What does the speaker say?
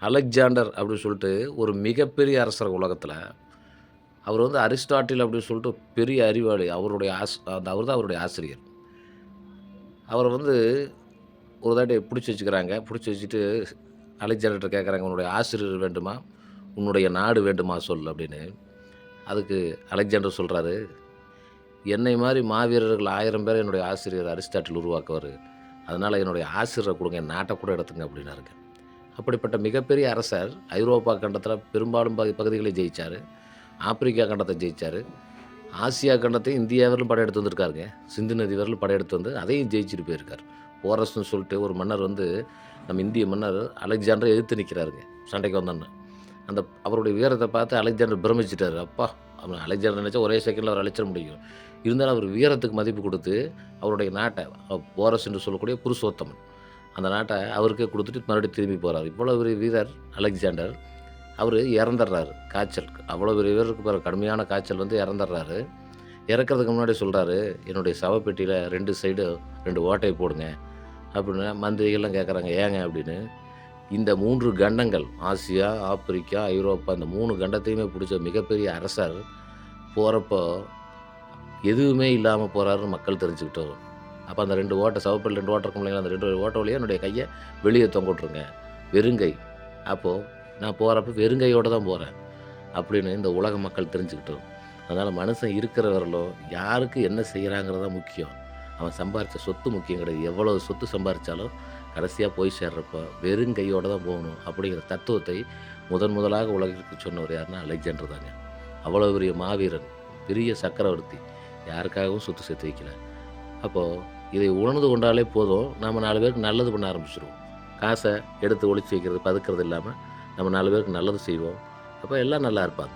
Alexander அப்படின்னு சொல்லிட்டு ஒரு மிகப்பெரிய அரசர் உலகத்தில. அவர் வந்து அரிஸ்டாட்டில் அப்படின்னு சொல்லிட்டு பெரிய அறிவாளி. அவருடைய அவர் தான் அவருடைய ஆசிரியர். அவர வந்து ஒரு தாட்டி புடிச்சு வச்சுக்கிறாங்க. புடிச்சு வச்சுட்டு அலெக்சாண்டர்ட்ட கேட்குறாங்க, "உன்னுடைய ஆசிரியர் வேண்டுமா? உன்னுடைய நாடு வேண்டுமா சொல்" அப்படின்னு. அதுக்கு அலெக்சாண்டர் சொல்றாரு, "என்னை மாரி மாவீரர்கள் 1000 பேர என்னுடைய ஆசிரியர் அரிஸ்டாட்டில் உருவாக்குவாரு. அதனால என்னுடைய ஆசிரியர குடுங்க. என் நாட்ட கூட எடுத்துங்க" அப்படின்னாருங்க. அப்படிப்பட்ட மிகப்பெரிய அரசர் ஐரோப்பா கண்டத்தில பெரும்பாலும் பகுதிகளை ஜெயிச்சாரு. ஆப்பிரிக்கா கண்டத்த ஜெயிச்சாரு. ஆசியா கண்டத்தையும் இந்தியா வரையிலும் படையெடுத்து வந்திருக்காருங்க. சிந்து நதி வரையிலும் படையெடுத்து வந்து அதையும் ஜெயிச்சுட்டு போயிருக்காரு. போரஸ்ன்னு சொல்லிட்டு ஒரு மன்னர் வந்து நம்ம இந்திய மன்னர் அலெக்சாண்டர எதிர்த்து நிக்கிறாருங்க. சண்டைக்கு வந்தோன்னே. அந்த அவருடைய வீரத்த பார்த்து அலெக்சாண்டர் பிரமிச்சுட்டாரு. அப்பா! அலெக்சாண்டர் நெனச்சா ஒரே செகண்ட்ல அவர அழிச்சிட முடியும். இருந்தாலும் அவர் வீரத்துக்கு மதிப்பு குடுத்து, அவருடைய நாட்ட போரஸ் என்று சொல்லக்கூடிய புருஷோத்தமன். அந்த நாட்ட அவருக்கே குடுத்துட்டு மறுபடியும் திரும்பி போறாரு. இவ்வளோ பெரிய வீரர் அலெக்சாண்டர். அவரு இறந்துடுறாரு. காய்ச்சல். அவ்வளோ பெரிய வீரருக்கு பாரு கடுமையான காய்ச்சல் வந்து இறந்துடுறாரு. இறக்கறதுக்கு முன்னாடி சொல்றாரு, "என்னுடைய சவப்பெட்டியில 2 சைடும் 2 ஓட்டை போடுங்க." அப்படின்னு மந்திரிகள்லாம் கேட்குறாங்க, "ஏங்க?" அப்படின்னு. இந்த 3 கண்டங்கள் ஆசியா, ஆப்பிரிக்கா, ஐரோப்பா இந்த 3 கண்டத்தையுமே பிடிச்ச மிகப்பெரிய அரசர் போறப்போ, எதுவுமே இல்லாம போறாருன்னு மக்கள் தெரிஞ்சுக்கிட்டோம். அப்ப அந்த 2 ஓட்ட சவப்பெட்டில 2 ஓட்ட இருக்கும் இல்லைங்களா? அந்த 2 ஓட்ட வழியா என்னுடைய கைய வெளிய தொங்க விட்டுருங்க. வெறுங்கை. அப்போ நான் போறப்ப வெறுங்கையோட தான் போறேன். அப்படின்னு இந்த உலக மக்கள் தெரிஞ்சுக்கிட்டோம். அதனால மனுஷன் இருக்கிற வரலும் யாருக்கு என்ன செய்றாங்கிறது தான் முக்கியம். அவன் சம்பாரிச்ச சொத்து முக்கியம் கிடையாது. எவ்வளவு சொத்து சம்பாரிச்சாலும் கடைசியா போய் சேர்றப்ப வெறும் கையோட தான் போகணும். அப்படிங்கிற தத்துவத்தை முதலாக உலகிற்கு சொன்னவர் யாருன்னா அலெக்சாண்டர் தாங்க. அவ்வளவு பெரிய மாவீரன், பெரிய சக்கரவர்த்தி. யாருக்காகவும் சொத்து சேர்த்து வைக்கல. அப்போ இதை உணர்ந்து கொண்டாலே போதும், நாம 4 பேருக்கு நல்லது பண்ண ஆரம்பிச்சுருவோம். காச எடுத்து ஒளிச்சு வைக்கிறது, பதுக்குறது இல்லாம, நம்ம 4 பேருக்கு நல்லது செய்வோம். அப்ப எல்லாம் நல்லா இருப்பாங்க.